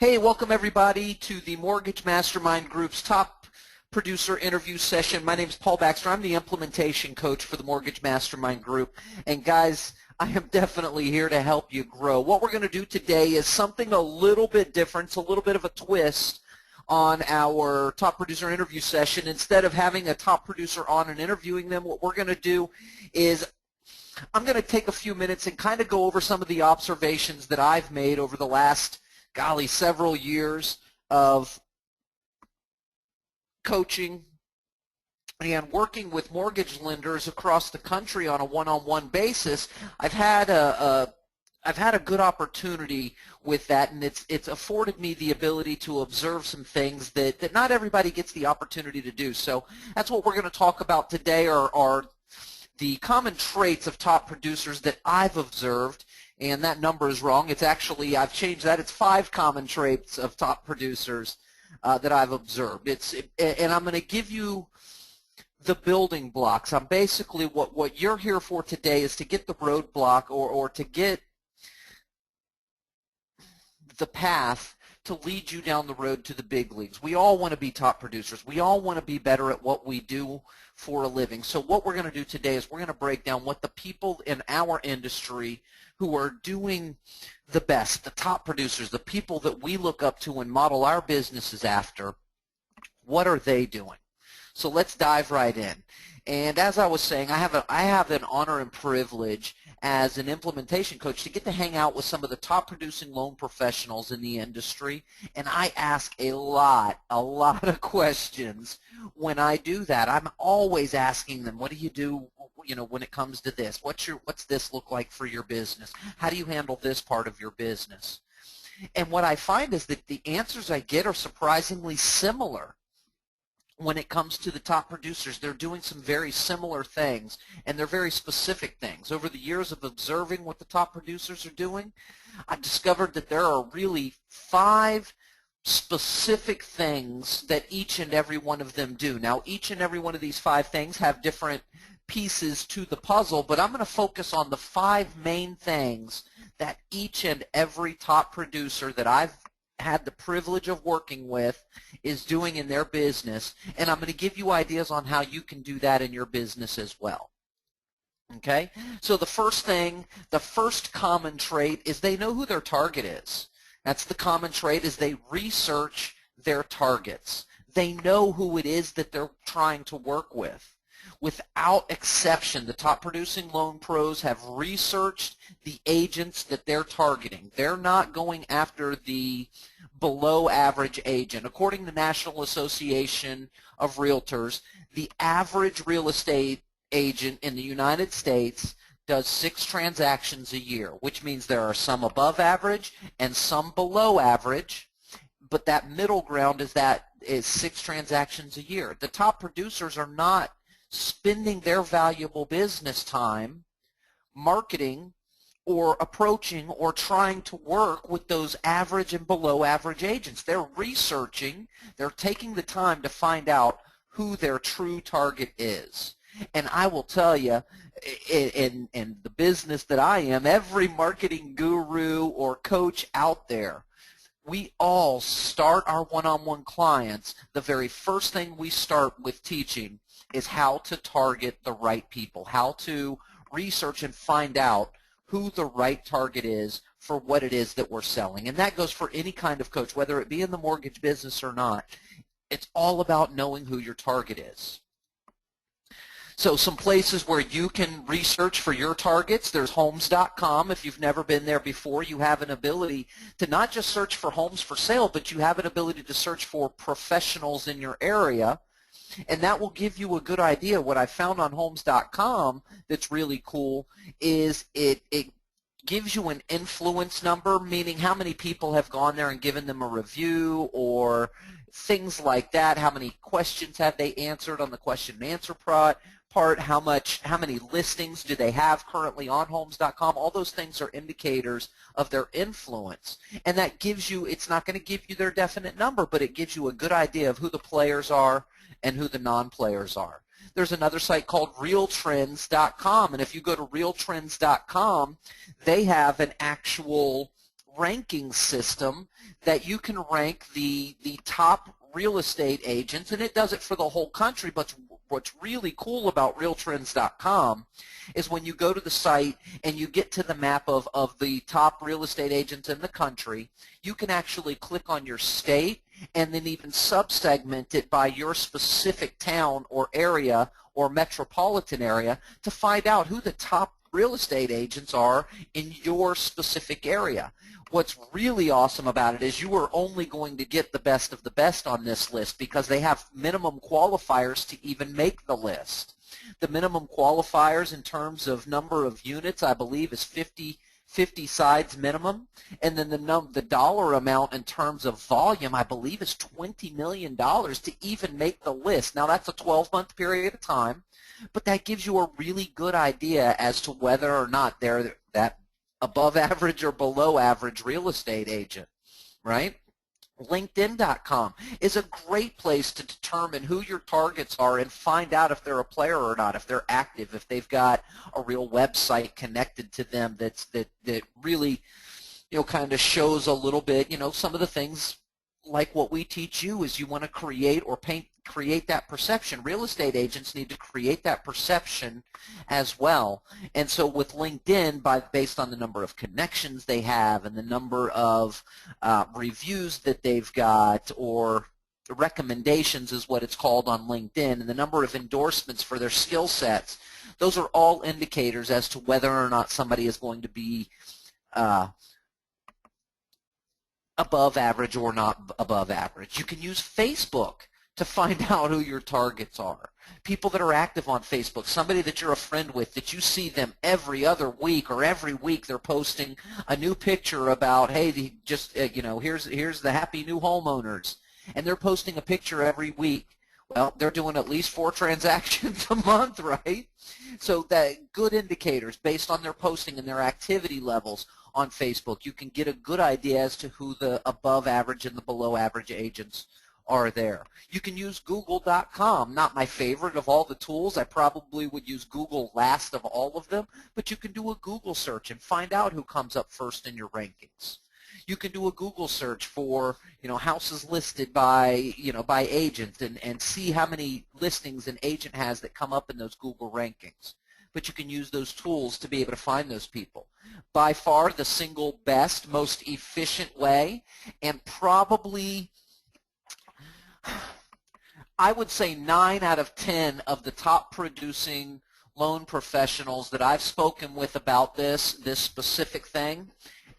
Hey, welcome everybody to the Mortgage Mastermind Group's top producer interview session. My name is Paul Baxter. I'm the implementation coach for the Mortgage Mastermind Group. And guys, I am definitely here to help you grow. What we're going to do today is something a little bit different. It's a little bit of a twist on our top producer interview session. Instead of having a top producer on and interviewing them, what we're going to do is I'm going to take a few minutes and kind of go over some of the observations that I've made over the last several years of coaching and working with mortgage lenders across the country on a one-on-one basis. I've had a good opportunity with that, and it's afforded me the ability to observe some things that not everybody gets the opportunity to do. So that's what we're going to talk about today, are the common traits of top producers that I've observed. And that number is wrong. It's actually, I've changed that. It's 5 common traits of top producers that I've observed. And I'm going to give you the building blocks. I'm basically, what you're here for today is to get the roadblock or to get the path to lead you down the road to the big leagues. We all want to be top producers. We all want to be better at what we do for a living. So what we're going to do today is we're going to break down what the people in our industry who are doing the best, the top producers, the people that we look up to and model our businesses after, what are they doing? So let's dive right in. And as I was saying, I have an honor and privilege as an implementation coach to get to hang out with some of the top producing loan professionals in the industry, and I ask a lot of questions when I do that. I'm always asking them, what do you do, when it comes to this? What's this look like for your business? How do you handle this part of your business? And what I find is that the answers I get are surprisingly similar. When it comes to the top producers, they're doing some very similar things, and they're very specific things. Over the years of observing what the top producers are doing, I've discovered that there are really 5 specific things that each and every one of them do. Now, each and every one of these 5 things have different pieces to the puzzle, but I'm going to focus on the 5 main things that each and every top producer that I've had the privilege of working with is doing in their business, and I'm going to give you ideas on how you can do that in your business as well. Okay? So the first thing, the first common trait is they know who their target is. That's the common trait, is they research their targets. They know who it is that they're trying to work with. Without exception, the top producing loan pros have researched the agents that they're targeting. They're not going after the below average agent. According to the National Association of Realtors, the average real estate agent in the United States does 6 transactions a year, which means there are some above average and some below average, but that middle ground is 6 transactions a year. The top producers are not spending their valuable business time marketing or approaching or trying to work with those average and below average agents. They're researching, they're taking the time to find out who their true target is. And I will tell you, in the business that I am, every marketing guru or coach out there, we all start our one-on-one clients. The very first thing we start with teaching is how to target the right people, how to research and find out who the right target is for what it is that we're selling. And that goes for any kind of coach, whether it be in the mortgage business or not. It's all about knowing who your target is. So some places where you can research for your targets, there's homes.com. If you've never been there before, you have an ability to not just search for homes for sale, but you have an ability to search for professionals in your area. And that will give you a good idea. What I found on homes.com that's really cool is it gives you an influence number, meaning how many people have gone there and given them a review or things like that. How many questions have they answered on the question and answer part? How many listings do they have currently on homes.com? All those things are indicators of their influence. And that gives you, it's not going to give you their definite number, but it gives you a good idea of who the players are and who the non-players are. There's another site called realtrends.com, and if you go to realtrends.com, they have an actual ranking system that you can rank the top real estate agents, and it does it for the whole country. But what's really cool about realtrends.com is when you go to the site and you get to the map of the top real estate agents in the country, you can actually click on your state and then even sub-segment it by your specific town or area or metropolitan area to find out who the top real estate agents are in your specific area. What's really awesome about it is you are only going to get the best of the best on this list because they have minimum qualifiers to even make the list. The minimum qualifiers in terms of number of units, I believe, is 50 sides minimum, and then the dollar amount in terms of volume, I believe, is $20 million to even make the list. Now, that's a 12-month period of time, but that gives you a really good idea as to whether or not they're that above average or below average real estate agent, right? LinkedIn.com is a great place to determine who your targets are and find out if they're a player or not, if they're active, if they've got a real website connected to them that really, kind of shows a little bit, some of the things like what we teach you is you want to create that perception. Real estate agents need to create that perception as well. And so with LinkedIn, based on the number of connections they have and the number of reviews that they've got, or recommendations is what it's called on LinkedIn, and the number of endorsements for their skill sets, those are all indicators as to whether or not somebody is going to be above average or not above average. You can use Facebook to find out who your targets are. People that are active on Facebook, somebody that you're a friend with, that you see them every other week or every week they're posting a new picture about, hey, here's the happy new homeowners, and they're posting a picture every week. Well, they're doing at least 4 transactions a month, right? So that good indicators based on their posting and their activity levels on Facebook. You can get a good idea as to who the above average and the below average agents are there. You can use Google.com, not my favorite of all the tools. I probably would use Google last of all of them, but you can do a Google search and find out who comes up first in your rankings. You can do a Google search for, houses listed by, by agent and see how many listings an agent has that come up in those Google rankings. But you can use those tools to be able to find those people. By far the single best, most efficient way, and probably, I would say 9 out of 10 of the top producing loan professionals that I've spoken with about this specific thing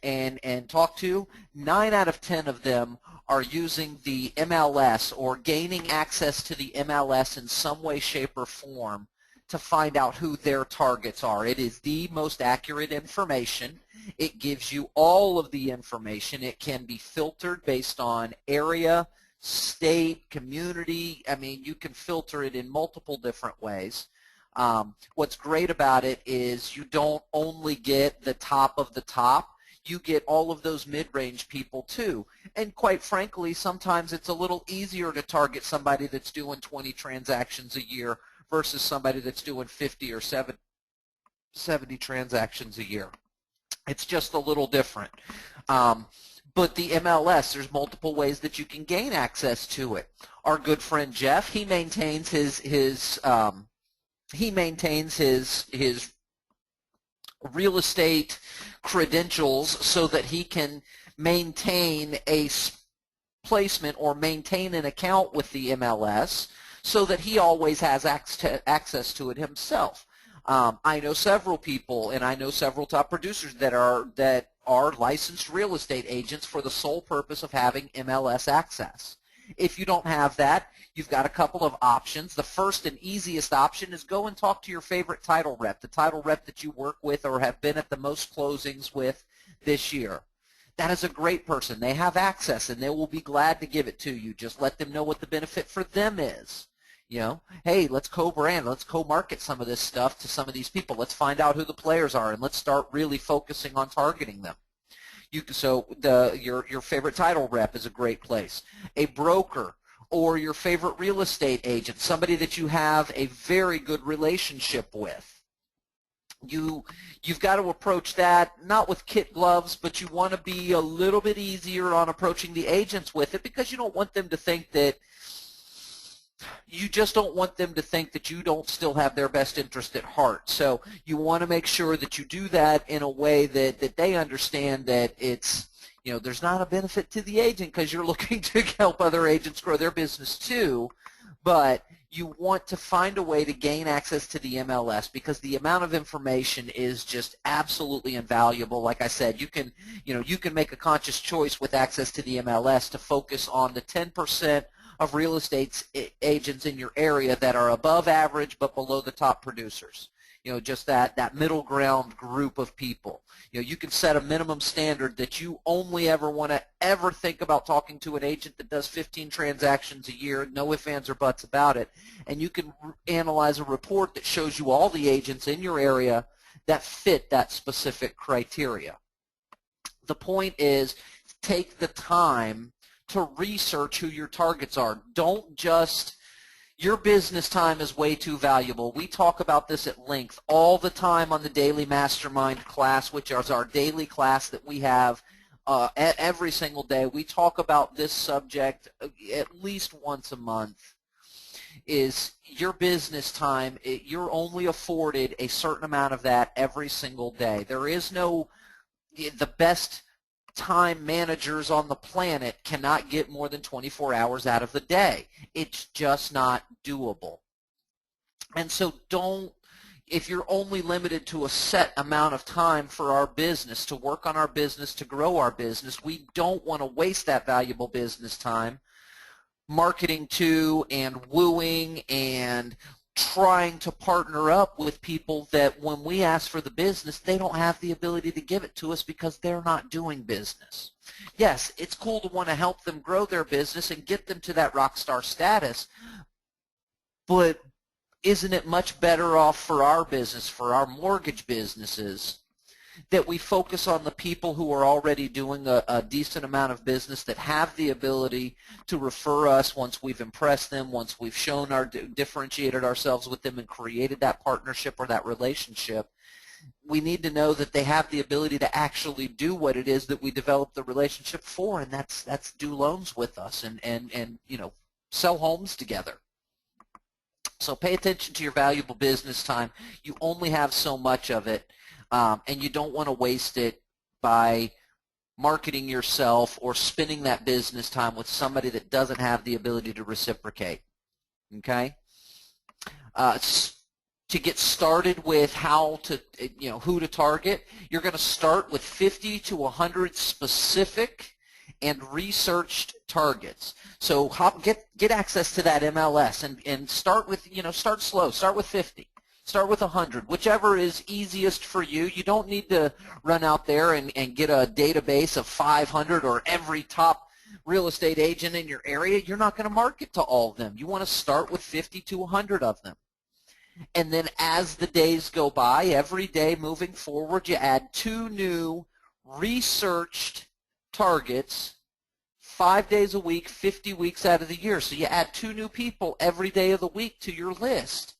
and talked to, 9 out of 10 of them are using the MLS or gaining access to the MLS in some way, shape, or form to find out who their targets are. It is the most accurate information. It gives you all of the information. It can be filtered based on area, state, community. I mean, you can filter it in multiple different ways. What's great about it is you don't only get the top of the top. You get all of those mid-range people too. And quite frankly, sometimes it's a little easier to target somebody that's doing 20 transactions a year versus somebody that's doing 50 or 70 transactions a year. It's just a little different. But the MLS, there's multiple ways that you can gain access to it. Our good friend Jeff, he maintains his real estate credentials so that he can maintain a placement or maintain an account with the MLS so that he always has access to it himself. I know several people, and I know several top producers that are licensed real estate agents for the sole purpose of having MLS access. If you don't have that, you've got a couple of options. The first and easiest option is go and talk to your favorite title rep, the title rep that you work with or have been at the most closings with this year. That is a great person. They have access, and they will be glad to give it to you. Just let them know what the benefit for them is. Hey, let's co-brand, let's co-market some of this stuff to some of these people. Let's find out who the players are, and let's start really focusing on targeting them. Your favorite title rep is a great place. A broker or your favorite real estate agent, somebody that you have a very good relationship with. You've got to approach that not with kid gloves, but you want to be a little bit easier on approaching the agents with it, because you don't want them to think that you just don't want them to think that you don't still have their best interest at heart. So you want to make sure that you do that in a way that they understand that it's, there's not a benefit to the agent because you're looking to help other agents grow their business too, but you want to find a way to gain access to the MLS, because the amount of information is just absolutely invaluable. Like I said, you can make a conscious choice with access to the MLS to focus on the 10% of real estate agents in your area that are above average but below the top producers. Just that middle ground group of people. You can set a minimum standard that you only ever want to ever think about talking to an agent that does 15 transactions a year, no ifs, ands, or buts about it, and you can analyze a report that shows you all the agents in your area that fit that specific criteria. The point is, take the time to research who your targets are. Don't just, your business time is way too valuable. We talk about this at length all the time on the Daily Mastermind class, which is our daily class that we have every single day. We talk about this subject at least once a month. Is your business time, you're only afforded a certain amount of that every single day. There is no, the best time managers on the planet cannot get more than 24 hours out of the day. It's just not doable. And so if you're only limited to a set amount of time for our business, to work on our business, to grow our business, we don't want to waste that valuable business time marketing to and wooing and trying to partner up with people that when we ask for the business, they don't have the ability to give it to us because they're not doing business. Yes, it's cool to want to help them grow their business and get them to that rock star status, but isn't it much better off for our business, for our mortgage businesses, that we focus on the people who are already doing a decent amount of business, that have the ability to refer us once we've impressed them, once we've shown differentiated ourselves with them and created that partnership or that relationship. We need to know that they have the ability to actually do what it is that we developed the relationship for, and that's do loans with us and sell homes together. So pay attention to your valuable business time. You only have so much of it. And you don't want to waste it by marketing yourself or spending that business time with somebody that doesn't have the ability to reciprocate. Okay? To get started with how to, who to target, you're going to start with 50 to 100 specific and researched targets. So get access to that MLS and start with, start slow. Start with 50. Start with 100, whichever is easiest for you. You don't need to run out there and get a database of 500 or every top real estate agent in your area. You're not going to market to all of them. You want to start with 50 to 100 of them. And then as the days go by, every day moving forward, you add 2 new researched targets 5 days a week, 50 weeks out of the year. So you add 2 new people every day of the week to your list.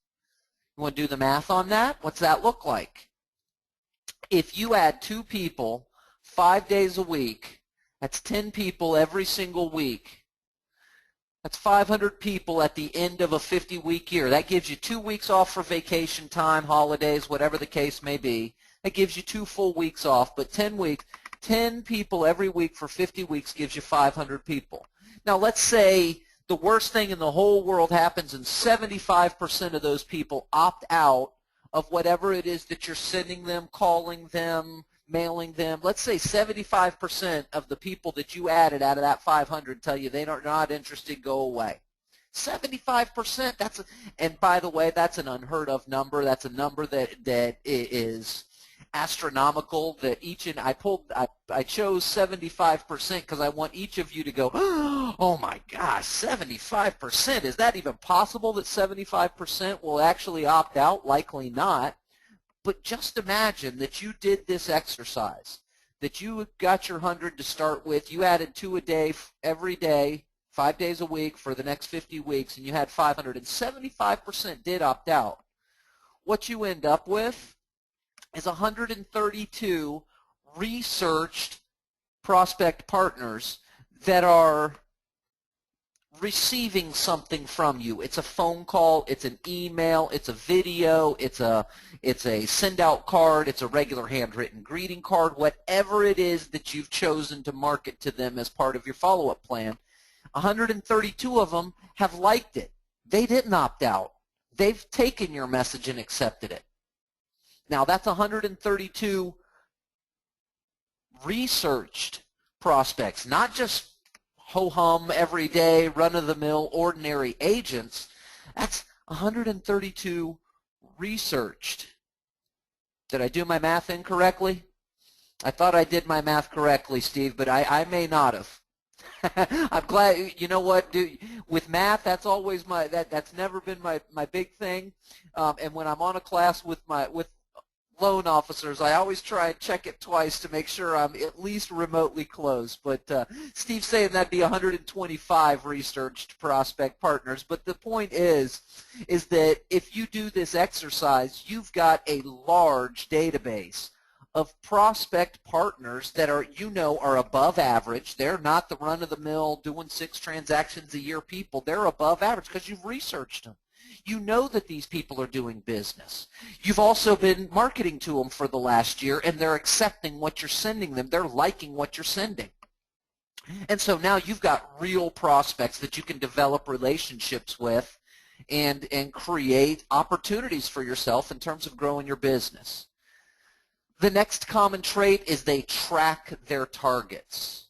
You want to do the math on that? What's that look like? If you add 2 people 5 days a week, that's 10 people every single week. That's 500 people at the end of a 50-week year. That gives you 2 weeks off for vacation time, holidays, whatever the case may be. That gives you 2 full weeks off, but 10 weeks, 10 people every week for 50 weeks gives you 500 people. Now let's say the worst thing in the whole world happens and 75% of those people opt out of whatever it is that you're sending them, calling them, mailing them. Let's say 75% of the people that you added out of that 500 tell you they're not interested, go away. 75%, and by the way, that's an unheard of number. That's a number that is astronomical. That I chose 75% because I want each of you to go, oh my gosh, 75%, is that even possible that 75% will actually opt out? Likely not. But just imagine that you did this exercise, that you got your 100 to start with, you added 2 a day every day, 5 days a week for the next 50 weeks, and you had 500, and 75% did opt out. What you end up with is 132 researched prospect partners that are receiving something from you. It's a phone call, it's an email, it's a video, it's a send out card, it's a regular handwritten greeting card, whatever it is that you've chosen to market to them as part of your follow-up plan. 132 of them have liked it. They didn't opt out. They've taken your message and accepted it. Now that's 132 researched prospects, not just ho-hum, everyday, run-of-the-mill, ordinary agents. That's 132 researched. Did I do my math incorrectly? I thought I did my math correctly, Steve, but I may not have. I'm glad. You know what, dude, with math, that's always that's never been my big thing. And when I'm on a class with loan officers, I always try and check it twice to make sure I'm at least remotely close. But Steve's saying that'd be 125 researched prospect partners. But the point is that if you do this exercise, you've got a large database of prospect partners that are above average. They're not the run-of-the-mill doing 6 transactions a year people. They're above average because you've researched them. You know that these people are doing business. You've also been marketing to them for the last year, and they're accepting what you're sending them. They're liking what you're sending. And so now you've got real prospects that you can develop relationships with and create opportunities for yourself in terms of growing your business. The next common trait is they track their targets.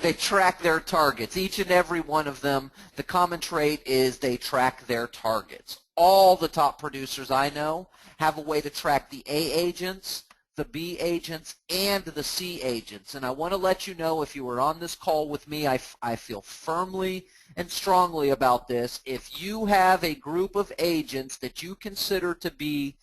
They track their targets. Each and every one of them, the common trait is they track their targets. All the top producers I know have a way to track the A agents, the B agents, and the C agents. And I want to let you know, if you were on this call with me, I feel firmly and strongly about this. If you have a group of agents that you consider to be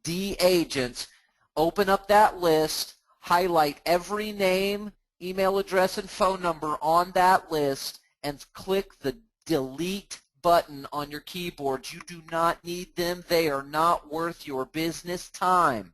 D agents, open up that list, highlight every name, email address, and phone number on that list, and click the delete button on your keyboard. You do not need them. They are not worth your business time.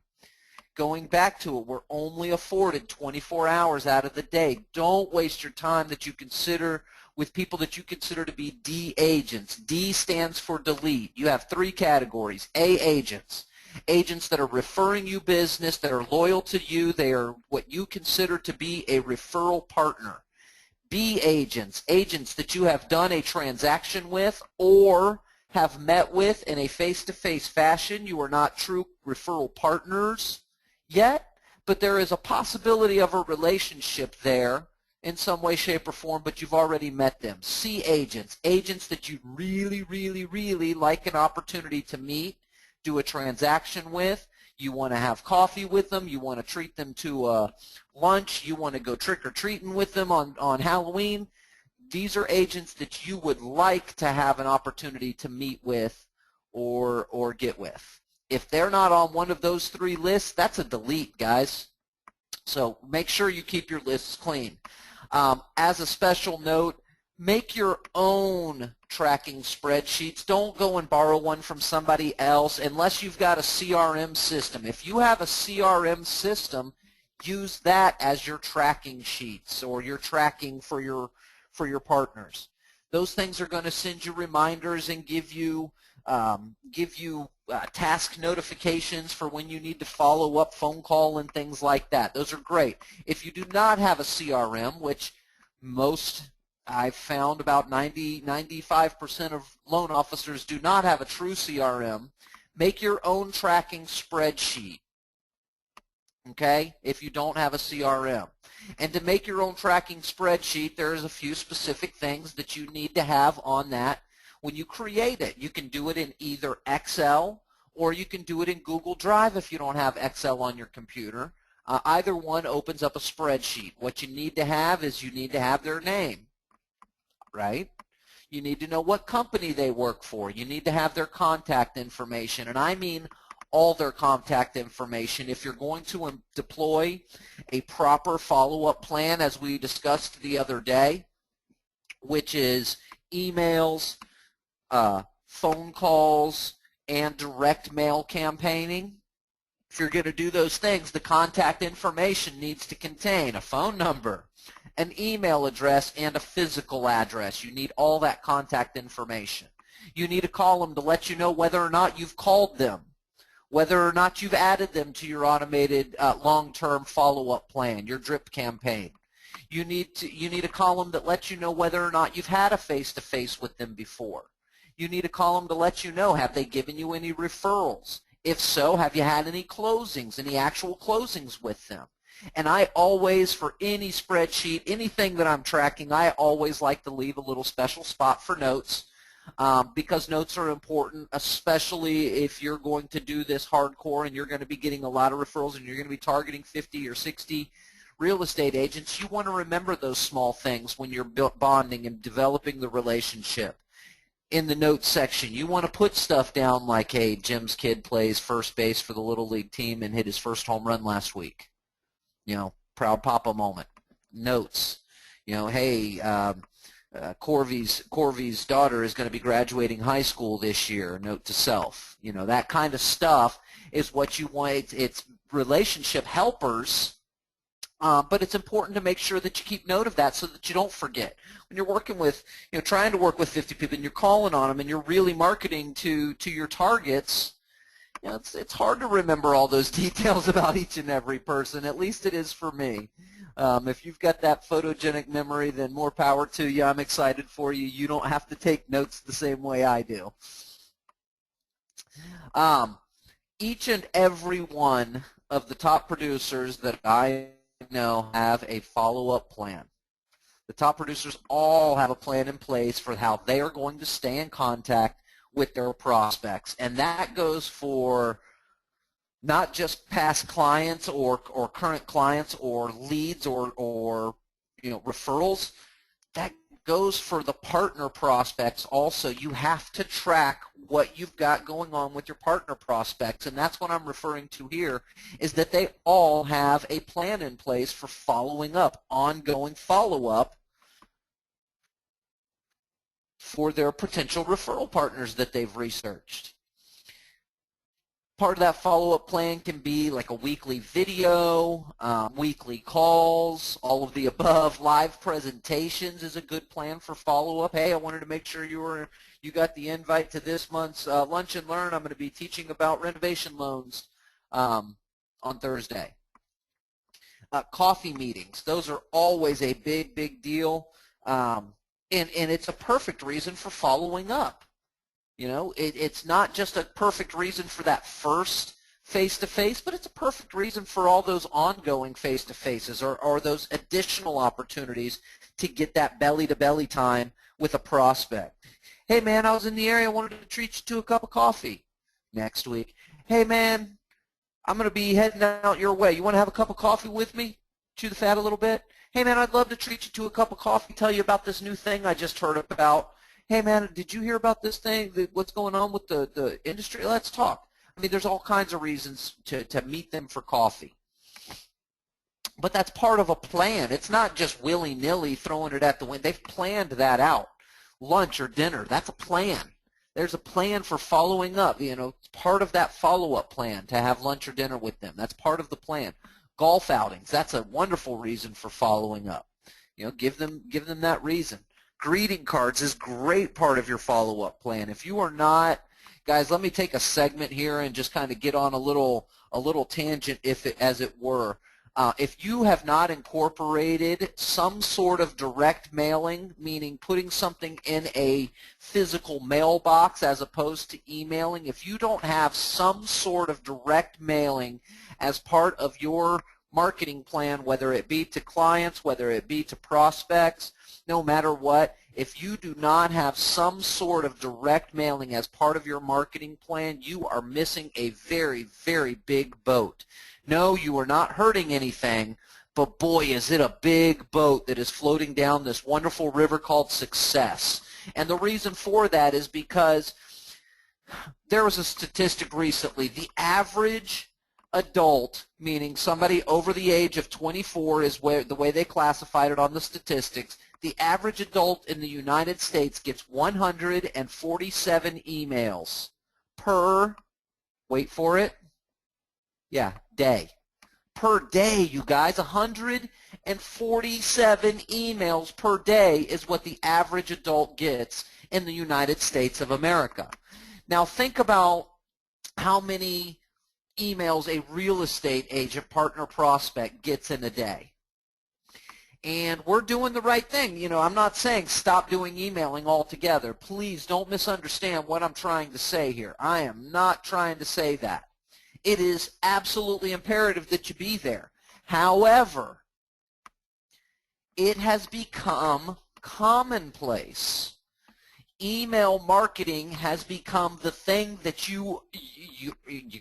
Going back to it, we're only afforded 24 hours out of the day. Don't waste your time that you consider with people that you consider to be D agents. D stands for delete. You have 3 categories. A agents. Agents that are referring you business, that are loyal to you. They are what you consider to be a referral partner. B agents. Agents that you have done a transaction with or have met with in a face-to-face fashion. You are not true referral partners yet, but there is a possibility of a relationship there in some way, shape, or form, but you've already met them. C agents, agents that you really, really, really like an opportunity to meet, do a transaction with. You want to have coffee with them. You want to treat them to lunch. You want to go trick-or-treating with them on Halloween. These are agents that you would like to have an opportunity to meet with or get with. If they're not on one of those 3 lists, that's a delete, guys. So make sure you keep your lists clean. As a special note, make your own tracking spreadsheets. Don't go and borrow one from somebody else unless you've got a CRM system. If you have a CRM system, use that as your tracking sheets or your tracking for your partners. Those things are going to send you reminders and give you task notifications for when you need to follow up phone call and things like that. Those are great. If you do not have a CRM, which most I've found about 95% of loan officers do not have a true CRM, make your own tracking spreadsheet, okay, if you don't have a CRM. And to make your own tracking spreadsheet, there's a few specific things that you need to have on that when you create it. You can do it in either Excel or you can do it in Google Drive if you don't have Excel on your computer. Either one opens up a spreadsheet. What you need to have is you need to have their name, right? You need to know what company they work for. You need to have their contact information, and I mean all their contact information. If you're going to deploy a proper follow-up plan, as we discussed the other day, which is emails, phone calls, and direct mail campaigning. If you're going to do those things, the contact information needs to contain a phone number, an email address, and a physical address. You need all that contact information. You need a column to let you know whether or not you've called them, whether or not you've added them to your automated long-term follow-up plan, your drip campaign. You need a column that lets you know whether or not you've had a face-to-face with them before. You need a column to let you know, have they given you any referrals? If so, have you had any closings, any actual closings with them? And I always, for any spreadsheet, anything that I'm tracking, I always like to leave a little special spot for notes, because notes are important, especially if you're going to do this hardcore and you're going to be getting a lot of referrals and you're going to be targeting 50 or 60 real estate agents. You want to remember those small things when you're bonding and developing the relationship. In the notes section, you want to put stuff down like, hey, Jim's kid plays first base for the Little League team and hit his first home run last week. You know, proud papa moment. Notes. You know, hey, Corvy's daughter is going to be graduating high school this year. Note to self. You know, that kind of stuff is what you want. It's relationship helpers. But it's important to make sure that you keep note of that so that you don't forget. When you're working with, trying to work with 50 people and you're calling on them and you're really marketing to your targets, it's hard to remember all those details about each and every person. At least it is for me. If you've got that photogenic memory, then more power to you. I'm excited for you. You don't have to take notes the same way I do. Each and every one of the top producers that I know have a follow-up plan. The top producers all have a plan in place for how they are going to stay in contact with their prospects, and that goes for not just past clients or current clients or leads or referrals. That goes for the partner prospects also. You have to track what you've got going on with your partner prospects, and that's what I'm referring to here, is that they all have a plan in place for following up, ongoing follow-up for their potential referral partners that they've researched. Part of that follow-up plan can be like a weekly video, weekly calls, all of the above. Live presentations is a good plan for follow-up. Hey, I wanted to make sure you got the invite to this month's Lunch and Learn. I'm going to be teaching about renovation loans on Thursday. Coffee meetings. Those are always a big, big deal, and it's a perfect reason for following up. It's not just a perfect reason for that first face-to-face, but it's a perfect reason for all those ongoing face-to-faces or those additional opportunities to get that belly-to-belly time with a prospect. Hey, man, I was in the area. I wanted to treat you to a cup of coffee next week. Hey, man, I'm going to be heading out your way. You want to have a cup of coffee with me? Chew the fat a little bit? Hey, man, I'd love to treat you to a cup of coffee, tell you about this new thing I just heard about. Hey, man, did you hear about this thing, what's going on with the industry? Let's talk. I mean, there's all kinds of reasons to meet them for coffee. But that's part of a plan. It's not just willy-nilly throwing it at the wind. They've planned that out. Lunch or dinner, that's a plan. There's a plan for following up. It's part of that follow-up plan to have lunch or dinner with them. That's part of the plan. Golf outings, that's a wonderful reason for following up. Give them that reason. Greeting cards is a great part of your follow-up plan. If you are not, guys, let me take a segment here and just kind of get on a little tangent, as it were. If you have not incorporated some sort of direct mailing, meaning putting something in a physical mailbox as opposed to emailing, if you don't have some sort of direct mailing as part of your marketing plan, whether it be to clients, whether it be to prospects, no matter what, if you do not have some sort of direct mailing as part of your marketing plan, you are missing a very, very big boat. No, you are not hurting anything, but boy, is it a big boat that is floating down this wonderful river called success. And the reason for that is because there was a statistic recently. The average adult, meaning somebody over the age of 24 is the way they classified it on the statistics, The average adult in the United States gets 147 emails per, wait for it, yeah, day. Per day, you guys. 147 emails per day is what the average adult gets in the United States of America. Now think about how many emails a real estate agent, partner, prospect gets in a day. And we're doing the right thing. You know, I'm not saying stop doing emailing altogether. Please don't misunderstand what I'm trying to say here. I am not trying to say that. It is absolutely imperative that you be there. However, it has become commonplace. Email marketing has become the thing that you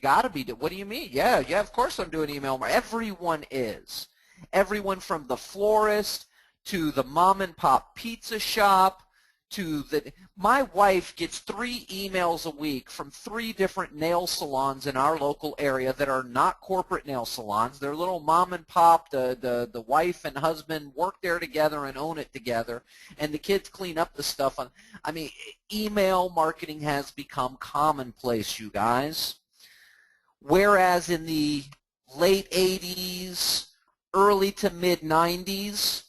got to be doing. What do you mean? Yeah, of course I'm doing email marketing. Everyone is. Everyone from the florist to the mom and pop pizza shop to the, my wife gets 3 emails a week from 3 different nail salons in our local area that are not corporate nail salons. They're little mom and pop. The wife and husband work there together and own it together, and the kids clean up the stuff. I mean, email marketing has become commonplace, you guys. Whereas in the late 80s, early to mid 90s,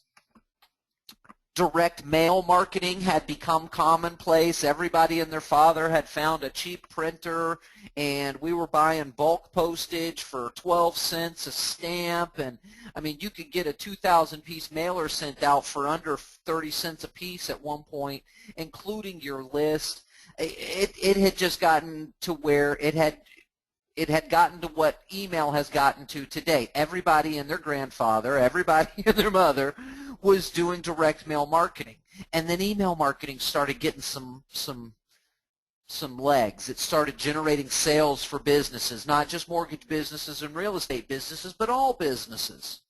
direct mail marketing had become commonplace. Everybody and their father had found a cheap printer, and we were buying bulk postage for 12 cents a stamp. And I mean, you could get a 2,000-piece mailer sent out for under 30 cents a piece at one point, including your list. It had just gotten to where it had gotten to what email has gotten to today. Everybody and their grandfather, everybody and their mother was doing direct mail marketing. And then email marketing started getting some legs. It started generating sales for businesses, not just mortgage businesses and real estate businesses, but all businesses.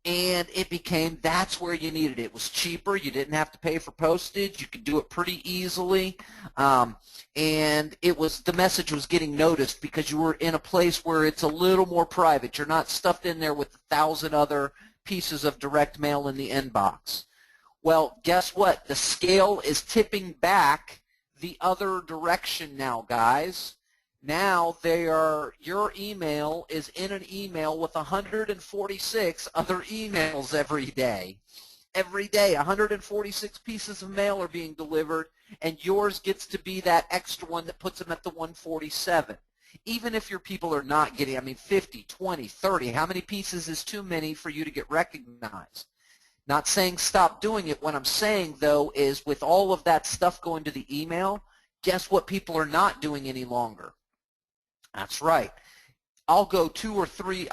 And it became, that's where you needed it. It was cheaper. You didn't have to pay for postage. You could do it pretty easily. And it was, the message was getting noticed because you were in a place where it's a little more private. You're not stuffed in there with 1,000 other pieces of direct mail in the inbox. Well, guess what? The scale is tipping back the other direction now, guys. Now your email is in an email with 146 other emails every day. Every day, 146 pieces of mail are being delivered, and yours gets to be that extra one that puts them at the 147. Even if your people are not getting, I mean, 50, 20, 30, how many pieces is too many for you to get recognized? Not saying stop doing it. What I'm saying, though, is with all of that stuff going to the email, guess what people are not doing any longer? That's right. I'll go 2 or 3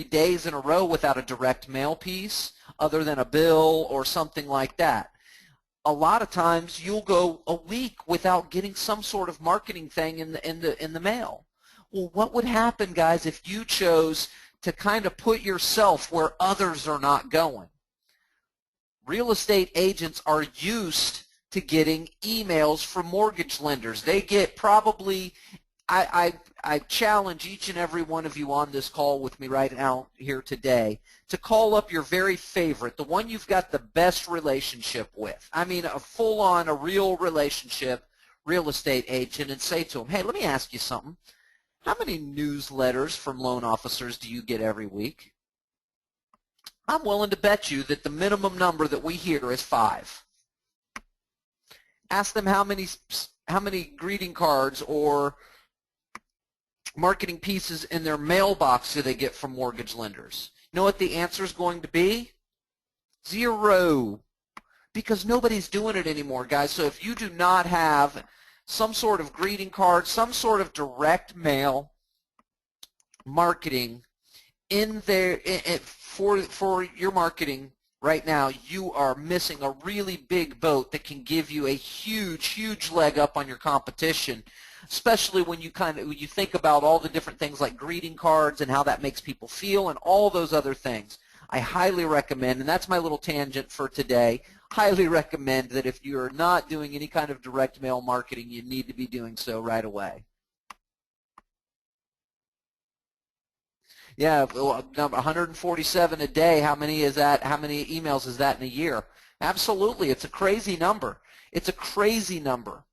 days in a row without a direct mail piece other than a bill or something like that. A lot of times you'll go a week without getting some sort of marketing thing in the mail. Well, what would happen, guys, if you chose to kind of put yourself where others are not going? Real estate agents are used to getting emails from mortgage lenders. They get probably, I challenge each and every one of you on this call with me right now here today to call up your very favorite, the one you've got the best relationship with. I mean, a full-on, a real relationship real estate agent, and say to them, hey, let me ask you something. How many newsletters from loan officers do you get every week? I'm willing to bet you that the minimum number that we hear is 5. Ask them how many greeting cards or marketing pieces in their mailbox do they get from mortgage lenders. You know what the answer is going to be? 0. Because nobody's doing it anymore, guys. So if you do not have some sort of greeting card, some sort of direct mail marketing in there for your marketing right now, you are missing a really big boat that can give you a huge leg up on your competition, especially when you think about all the different things like greeting cards and how that makes people feel and all those other things. I highly recommend, and that's my little tangent for today, highly recommend that if you're not doing any kind of direct mail marketing, you need to be doing so right away. Yeah, well, number 147 a day. How many is that? How many emails is that in a year? Absolutely, it's a crazy number. It's a crazy number.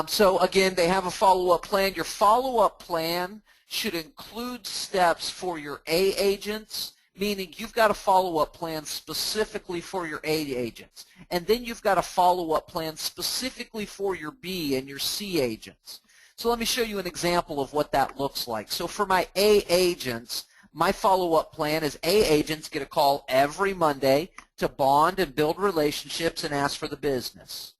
So again, they have a follow-up plan. Your follow-up plan should include steps for your A agents, meaning you've got a follow-up plan specifically for your A agents. And then you've got a follow-up plan specifically for your B and your C agents. So let me show you an example of what that looks like. So for my A agents, my follow-up plan is A agents get a call every Monday to bond and build relationships and ask for the business.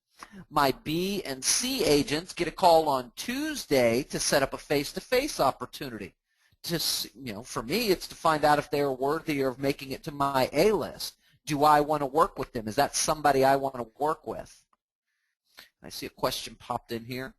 My B and C agents get a call on Tuesday to set up a face-to-face opportunity. For me, it's to find out if they're worthy of making it to my A list. Do I want to work with them? Is that somebody I want to work with? I see a question popped in here.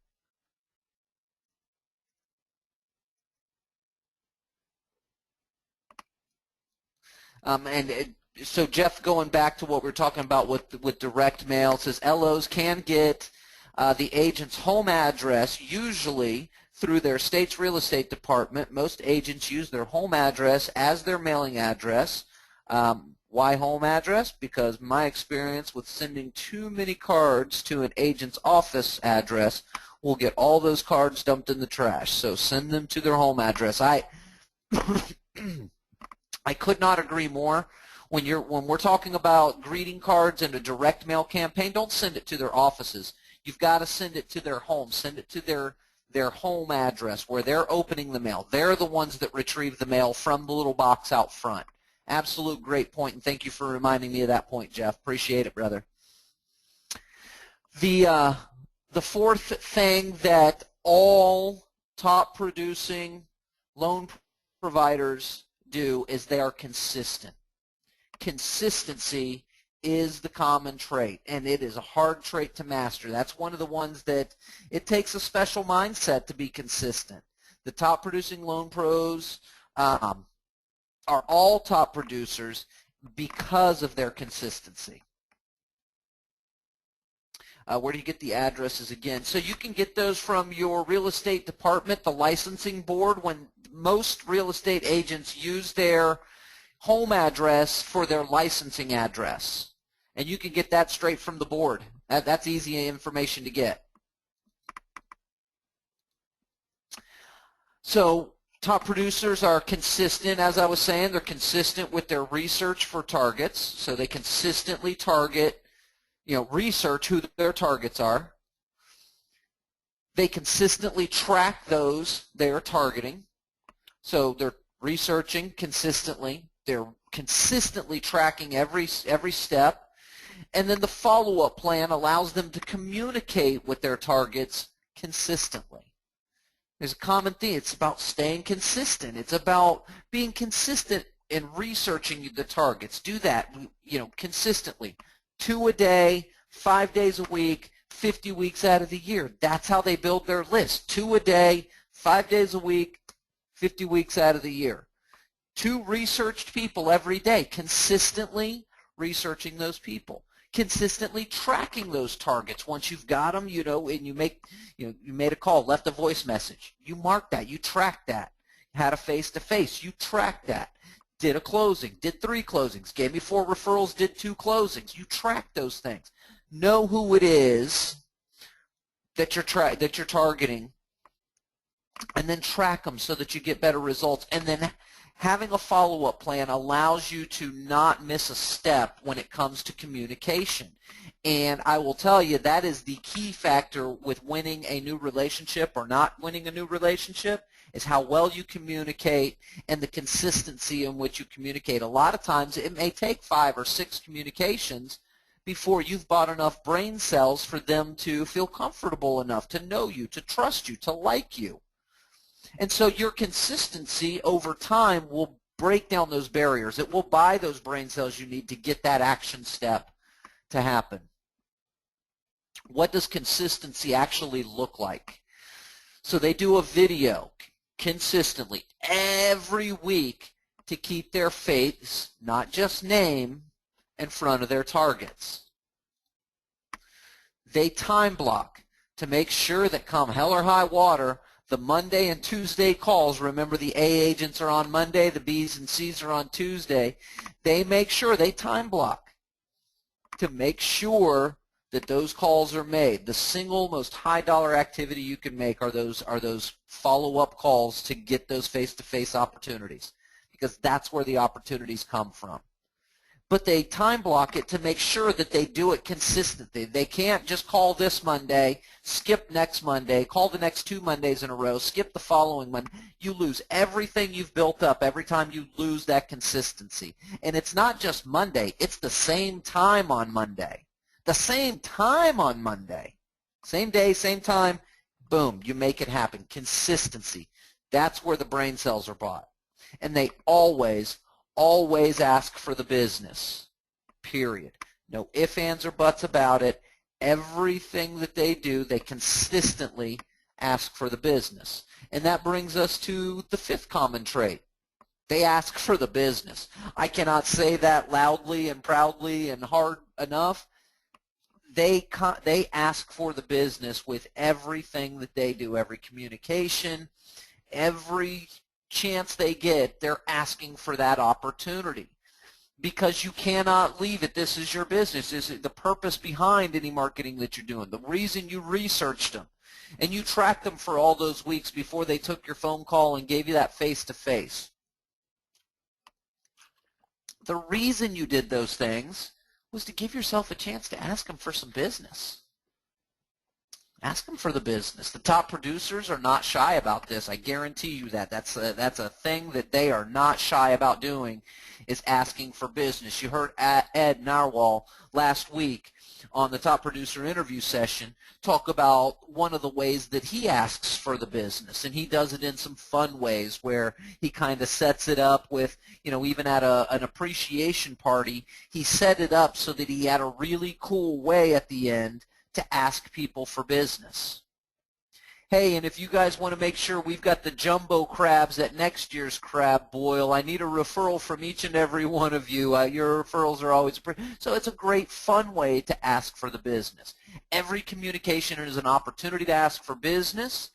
So Jeff, going back to what we were talking about with direct mail, says LOs can get the agent's home address usually through their state's real estate department. Most agents use their home address as their mailing address. Why home address? Because my experience with sending too many cards to an agent's office address will get all those cards dumped in the trash. So send them to their home address. I could not agree more. When we're talking about greeting cards and a direct mail campaign, don't send it to their offices. You've got to send it to their home. Send it to their home address where they're opening the mail. They're the ones that retrieve the mail from the little box out front. Absolute great point, and thank you for reminding me of that point, Jeff. Appreciate it, brother. The fourth thing that all top producing loan providers do is they are consistent. Consistency is the common trait, and it is a hard trait to master. That's one of the ones that it takes a special mindset to be consistent. The top producing loan pros are all top producers because of their consistency. Where do you get the addresses again? So you can get those from your real estate department, the licensing board. When most real estate agents use their home address for their licensing address, and you can get that straight from the board. That's easy information to get. So top producers are consistent, as I was saying. They're consistent with their research for targets, so they consistently target, research who their targets are. They consistently track those they are targeting, so they're researching consistently. They're consistently tracking every step. And then the follow-up plan allows them to communicate with their targets consistently. There's a common theme. It's about staying consistent. It's about being consistent in researching the targets. Do that, consistently. 2 a day, 5 days a week, 50 weeks out of the year. That's how they build their list. 2 a day, 5 days a week, 50 weeks out of the year. 2 researched people every day, consistently researching those people, consistently tracking those targets. Once you've got them, and you made a call, left a voice message, you mark that, you track that. Had a face-to-face, you track that. Did a closing, did 3 closings, gave me 4 referrals, did 2 closings. You track those things. Know who it is that you're targeting, and then track them so that you get better results. And then having a follow-up plan allows you to not miss a step when it comes to communication. And I will tell you, that is the key factor with winning a new relationship or not winning a new relationship, is how well you communicate and the consistency in which you communicate. A lot of times it may take 5 or 6 communications before you've bought enough brain cells for them to feel comfortable enough to know you, to trust you, to like you. And so your consistency over time will break down those barriers. It will buy those brain cells you need to get that action step to happen. What does consistency actually look like? So they do a video consistently every week to keep their face, not just name, in front of their targets. They time block to make sure that come hell or high water, The Monday and Tuesday calls, remember the A agents are on Monday, the B's and C's are on Tuesday. They make sure they time block to make sure that those calls are made. The single most high dollar activity you can make are those follow-up calls to get those face-to-face opportunities, because that's where the opportunities come from. But they time block it to make sure that they do it consistently. They can't just call this Monday, skip next Monday, call the next 2 Mondays in a row, skip the following Monday. You lose everything you've built up every time you lose that consistency. And it's not just Monday, it's the same time on Monday. The same time on Monday. Same day, same time, boom, you make it happen. Consistency. That's where the brain cells are bought. And they always ask for the business, period. No ifs, ands, or buts about it. Everything that they do, they consistently ask for the business. And that brings us to the 5th common trait. They ask for the business. I cannot say that loudly and proudly and hard enough. They ask for the business with everything that they do, every communication, every chance they get, they're asking for that opportunity, because you cannot leave it. This is your business. This is the purpose behind any marketing that you're doing. The reason you researched them and you tracked them for all those weeks before they took your phone call and gave you that face-to-face. The reason you did those things was to give yourself a chance to ask them for some business. Ask them for the business. The top producers are not shy about this. I guarantee you that. That's a thing that they are not shy about doing, is asking for business. You heard Ed Narwhal last week on the top producer interview session talk about one of the ways that he asks for the business, and he does it in some fun ways where he kind of sets it up with, even at an appreciation party, he set it up so that he had a really cool way at the end to ask people for business. Hey, and if you guys want to make sure we've got the jumbo crabs at next year's crab boil, I need a referral from each and every one of you. Your referrals are always so it's a great fun way to ask for the business. Every communication is an opportunity to ask for business.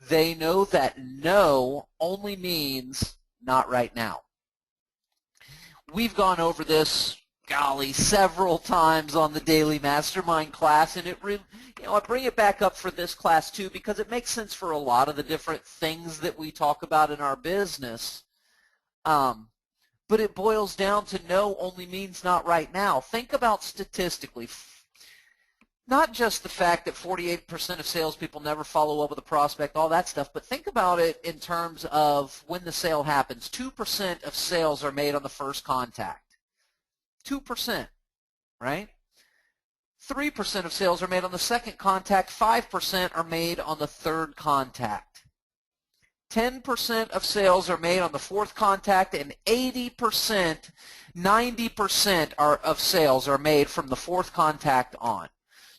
They know that no only means not right now. We've gone over this, golly, several times on the daily mastermind class, and it really, I bring it back up for this class too because it makes sense for a lot of the different things that we talk about in our business. But it boils down to no only means not right now. Think about statistically, not just the fact that 48% of salespeople never follow up with a prospect, all that stuff, but think about it in terms of when the sale happens. 2% of sales are made on the first contact. 2%, right? 3% of sales are made on the second contact. 5% are made on the third contact. 10% of sales are made on the fourth contact, and 80%, 90% of sales are made from the fourth contact on.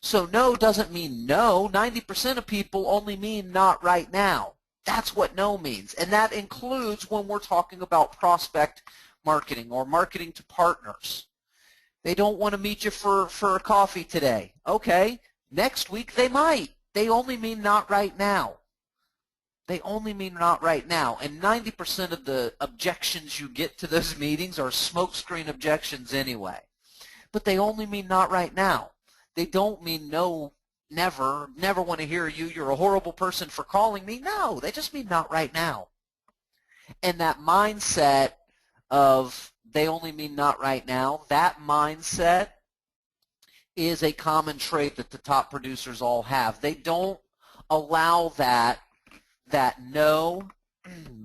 So no doesn't mean no. 90% of people only mean not right now. That's what no means. And that includes when we're talking about prospect marketing or marketing to partners. They don't want to meet you for a coffee today. Okay, next week they might. They only mean not right now. They only mean not right now. And 90% of the objections you get to those meetings are smokescreen objections anyway. But they only mean not right now. They don't mean no, never want to hear you, you're a horrible person for calling me. No, they just mean not right now. And that mindset of they only mean not right now, that mindset is a common trait that the top producers all have. They don't allow that no,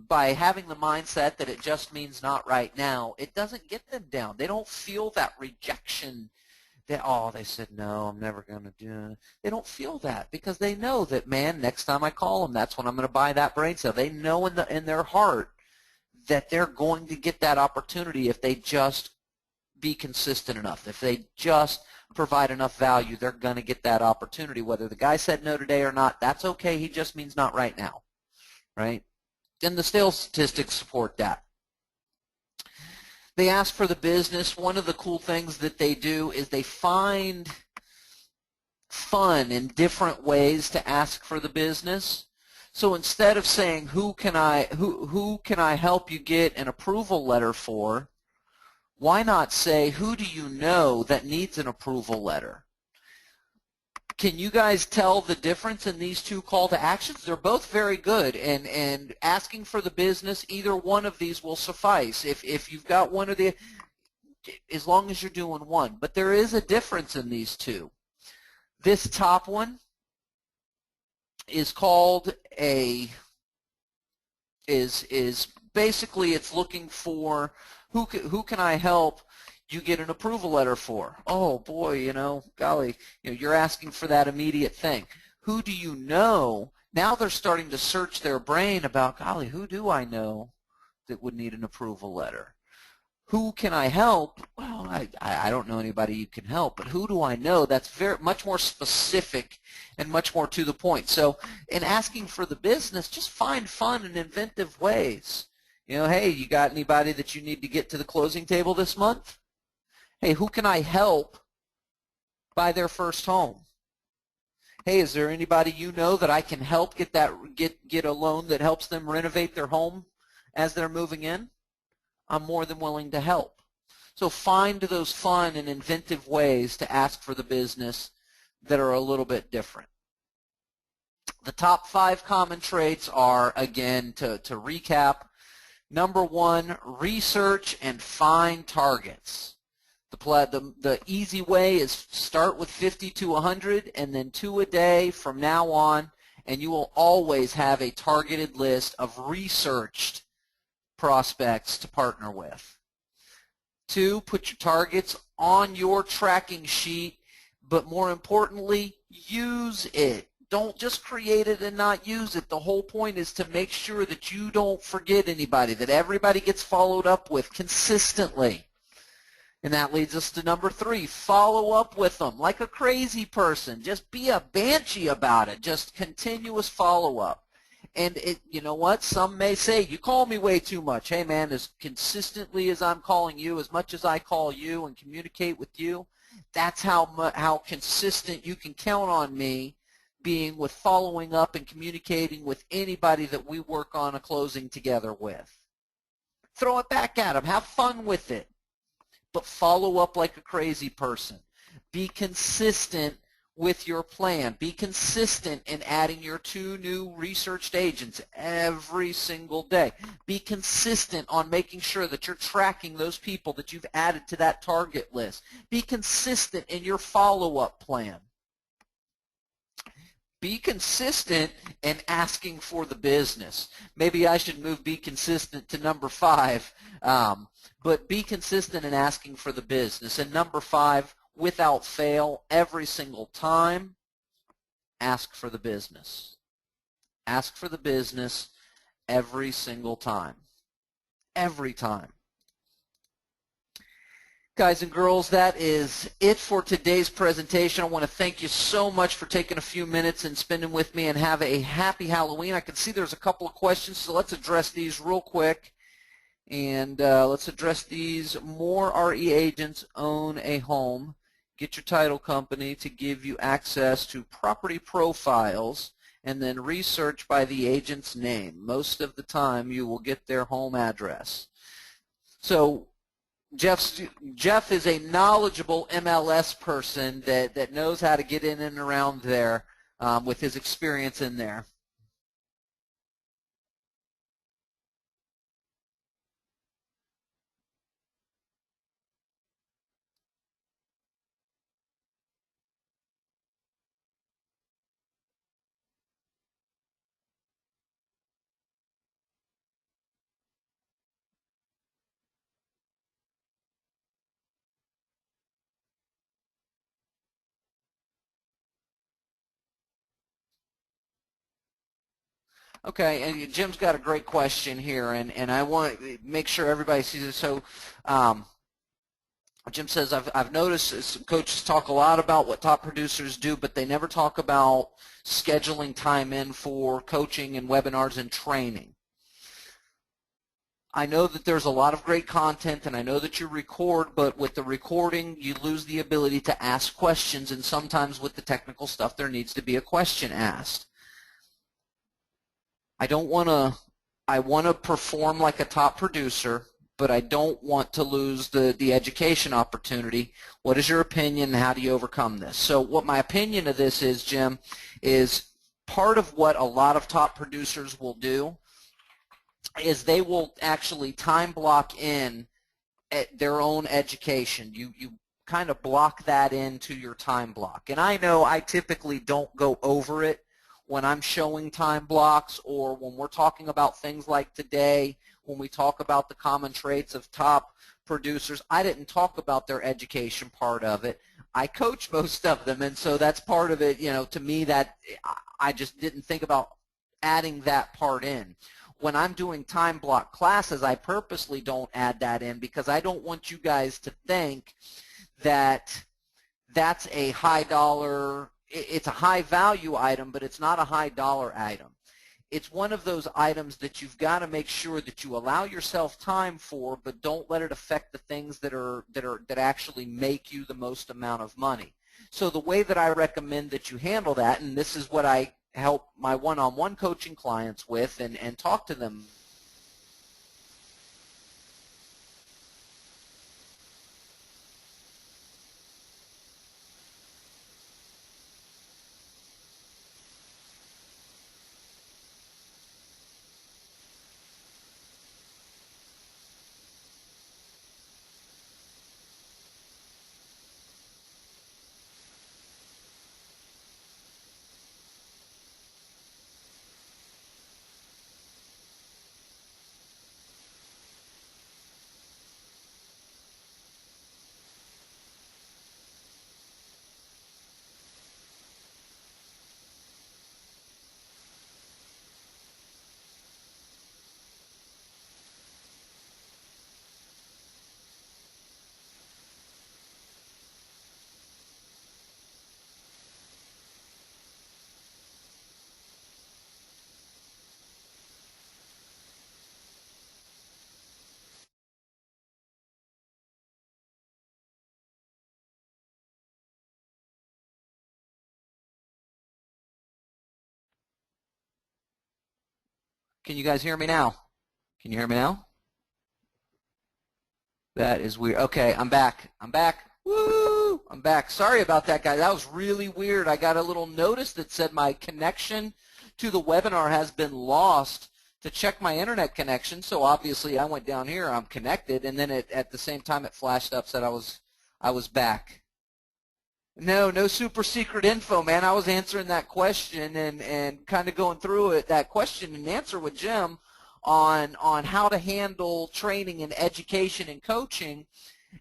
by having the mindset that it just means not right now, it doesn't get them down. They don't feel that rejection that, oh, they said no, I'm never going to do it. They don't feel that because they know that, man, next time I call them, that's when I'm going to buy that brain cell. They know in their heart that they're going to get that opportunity if they just be consistent enough. If they just provide enough value, they're going to get that opportunity. Whether the guy said no today or not, that's okay. He just means not right now, right? And the sales statistics support that. They ask for the business. One of the cool things that they do is they find fun in different ways to ask for the business. So instead of saying who can I help you get an approval letter for, why not say who do you know that needs an approval letter? Can you guys tell the difference in these two call to actions? They're both very good, and asking for the business, either one of these will suffice. If you've got one of the, as long as you're doing one. But there is a difference in these two. This top one is called is basically it's looking for who can I help you get an approval letter for. Oh boy, golly, you're asking for that immediate thing. Who do you know? Now they're starting to search their brain about, golly, who do I know that would need an approval letter? Who can I help? Well, I don't know anybody you can help, but who do I know? That's much more specific and much more to the point. So in asking for the business, just find fun and inventive ways. Hey, you got anybody that you need to get to the closing table this month? Hey, who can I help buy their first home? Hey, is there anybody you know that I can help get a loan that helps them renovate their home as they're moving in? I'm more than willing to help. So find those fun and inventive ways to ask for the business that are a little bit different. The top 5 common traits are, again, to recap, number 1, research and find targets. The easy way is start with 50 to 100 and then 2 a day from now on, and you will always have a targeted list of researched prospects to partner with. 2, put your targets on your tracking sheet, but more importantly, use it. Don't just create it and not use it. The whole point is to make sure that you don't forget anybody, that everybody gets followed up with consistently. And that leads us to number 3, follow up with them like a crazy person. Just be a banshee about it. Just continuous follow-up. And you know what? Some may say, you call me way too much. Hey, man, as consistently as I'm calling you, as much as I call you and communicate with you, that's how consistent you can count on me being with following up and communicating with anybody that we work on a closing together with. Throw it back at them. Have fun with it. But follow up like a crazy person. Be consistent with your plan. Be consistent in adding your 2 new researched agents every single day. Be consistent on making sure that you're tracking those people that you've added to that target list. Be consistent in your follow-up plan. Be consistent in asking for the business. Maybe I should move be consistent to number 5. But be consistent in asking for the business. And number 5, without fail, every single time, ask for the business. Ask for the business every single time. Every time. Guys and girls, that is it for today's presentation. I want to thank you so much for taking a few minutes and spending with me, and have a happy Halloween. I can see there's a couple of questions, so let's address these real quick. And let's address these. More RE agents own a home. Get your title company to give you access to property profiles, and then research by the agent's name. Most of the time you will get their home address. So Jeff is a knowledgeable MLS person that knows how to get in and around there with his experience in there. Okay, and Jim's got a great question here, and I want to make sure everybody sees it. So Jim says, I've noticed coaches talk a lot about what top producers do, but they never talk about scheduling time in for coaching and webinars and training. I know that there's a lot of great content, and I know that you record, but with the recording, you lose the ability to ask questions, and sometimes with the technical stuff, there needs to be a question asked. I want to perform like a top producer, but I don't want to lose the education opportunity. What is your opinion? How do you overcome this? So what my opinion of this is, Jim, is part of what a lot of top producers will do is they will actually time block in at their own education. You kind of block that into your time block. And I know I typically don't go over it when I'm showing time blocks, or when we're talking about things like today, when we talk about the common traits of top producers. I didn't talk about their education part of it. I coach most of them, and so that's part of it. You know, to me, that I just didn't think about adding that part in. When I'm doing time block classes, I purposely don't add that in because I don't want you guys to think that that's a high dollar, it's a high value item, but it's not a high dollar item. It's one of those items that you've got to make sure that you allow yourself time for, but don't let it affect the things that actually make you the most amount of money. So the way that I recommend that you handle that, and this is what I help my one-on-one coaching clients with and talk to them. Can you guys hear me now? Can you hear me now? That is weird. Okay, I'm back. I'm back. Woo! I'm back. Sorry about that, guys. That was really weird. I got a little notice that said my connection to the webinar has been lost. To check my internet connection, so obviously I went down here. I'm connected, and then at the same time it flashed up, said I was back. No super secret info, man. I was answering that question and kind of going through it, that question and answer with Jim on how to handle training and education and coaching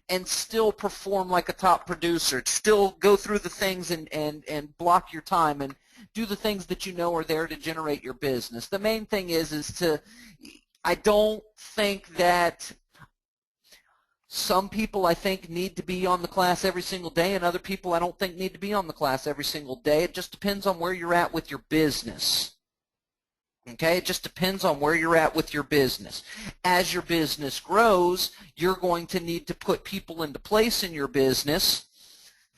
and still perform like a top producer. Still go through the things and block your time and do the things that you know are there to generate your business. The main thing is I don't think that some people, I think, need to be on the class every single day, and other people I don't think need to be on the class every single day. It just depends on where you're at with your business. Okay, it just depends on where you're at with your business. As your business grows, you're going to need to put people into place in your business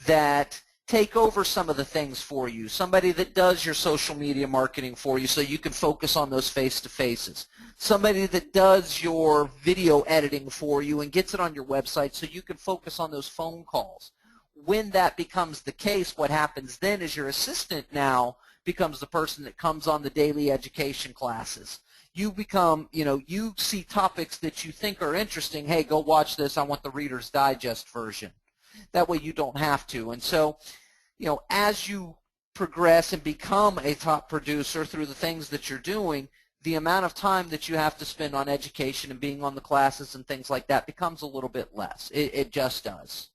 that take over some of the things for you. Somebody that does your social media marketing for you so you can focus on those face-to-faces. Somebody that does your video editing for you and gets it on your website so you can focus on those phone calls. When that becomes the case, what happens then is your assistant now becomes the person that comes on the daily education classes. You become, you see topics that you think are interesting. Hey, go watch this. I want the Reader's Digest version. That way you don't have to. And so, as you progress and become a top producer through the things that you're doing, the amount of time that you have to spend on education and being on the classes and things like that becomes a little bit less. It just does.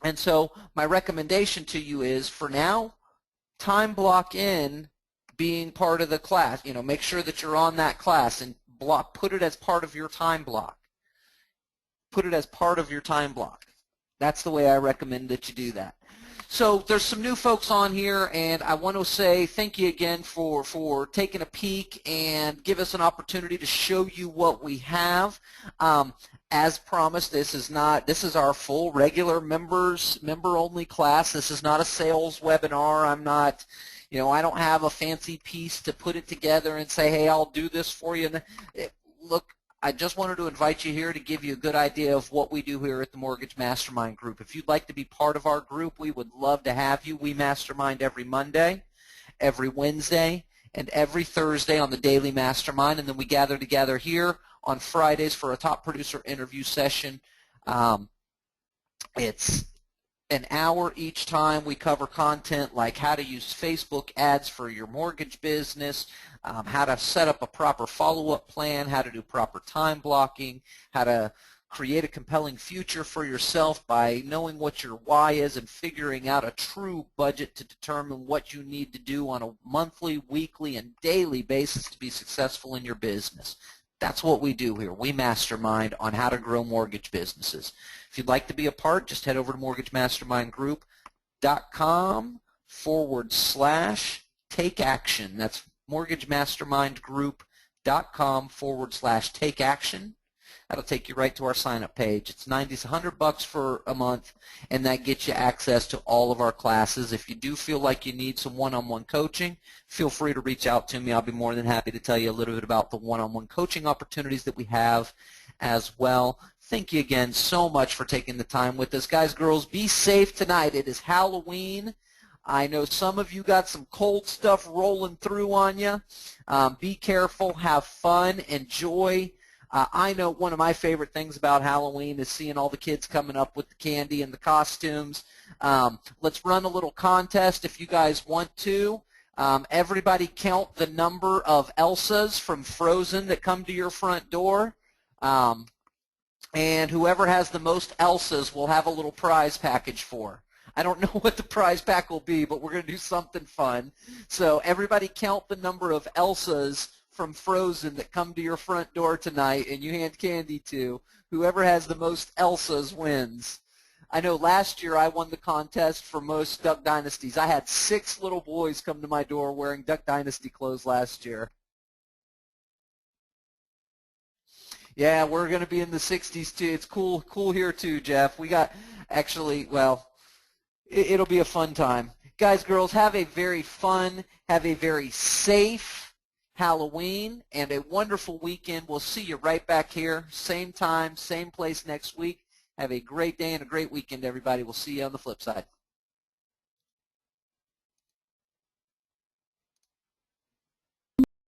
And so my recommendation to you is, for now, time block in being part of the class. Make sure that you're on that class and put it as part of your time block. Put it as part of your time block. That's the way I recommend that you do that. So there's some new folks on here, and I want to say thank you again for taking a peek and give us an opportunity to show you what we have. As promised, this is our full regular member-only class. This is not a sales webinar. I'm not, I don't have a fancy piece to put it together and say, hey, I'll do this for you. Look, I just wanted to invite you here to give you a good idea of what we do here at the Mortgage Mastermind Group. If you'd like to be part of our group, we would love to have you. We mastermind every Monday, every Wednesday, and every Thursday on the daily mastermind, and then we gather together here on Fridays for a top producer interview session. It's an hour each time. We cover content like how to use Facebook ads for your mortgage business, how to set up a proper follow-up plan, how to do proper time blocking, how to create a compelling future for yourself by knowing what your why is and figuring out a true budget to determine what you need to do on a monthly, weekly, and daily basis to be successful in your business. That's what we do here. We mastermind on how to grow mortgage businesses. If you'd like to be a part, just head over to mortgagemastermindgroup.com/take action. That's mortgagemastermindgroup.com/take action. That'll take you right to our sign-up page. It's $100 for a month, and that gets you access to all of our classes. If you do feel like you need some one-on-one coaching, feel free to reach out to me. I'll be more than happy to tell you a little bit about the one-on-one coaching opportunities that we have as well. Thank you again so much for taking the time with us. Guys, girls, be safe tonight. It is Halloween. I know some of you got some cold stuff rolling through on you. Be careful. Have fun. Enjoy. I know one of my favorite things about Halloween is seeing all the kids coming up with the candy and the costumes. Let's run a little contest if you guys want to. Everybody count the number of Elsas from Frozen that come to your front door. And whoever has the most Elsas will have a little prize package for. I don't know what the prize pack will be, but we're going to do something fun. So everybody count the number of Elsas from Frozen that come to your front door tonight and you hand candy to. Whoever has the most Elsas wins. I know last year I won the contest for most Duck Dynasties. I had 6 little boys come to my door wearing Duck Dynasty clothes last year. Yeah, we're going to be in the 60s too. It's cool here too, Jeff. We got, actually, well, it'll be a fun time. Guys, girls, have a very fun, have a very safe Halloween and a wonderful weekend. We'll see you right back here, same time, same place next week. Have a great day and a great weekend, everybody. We'll see you on the flip side.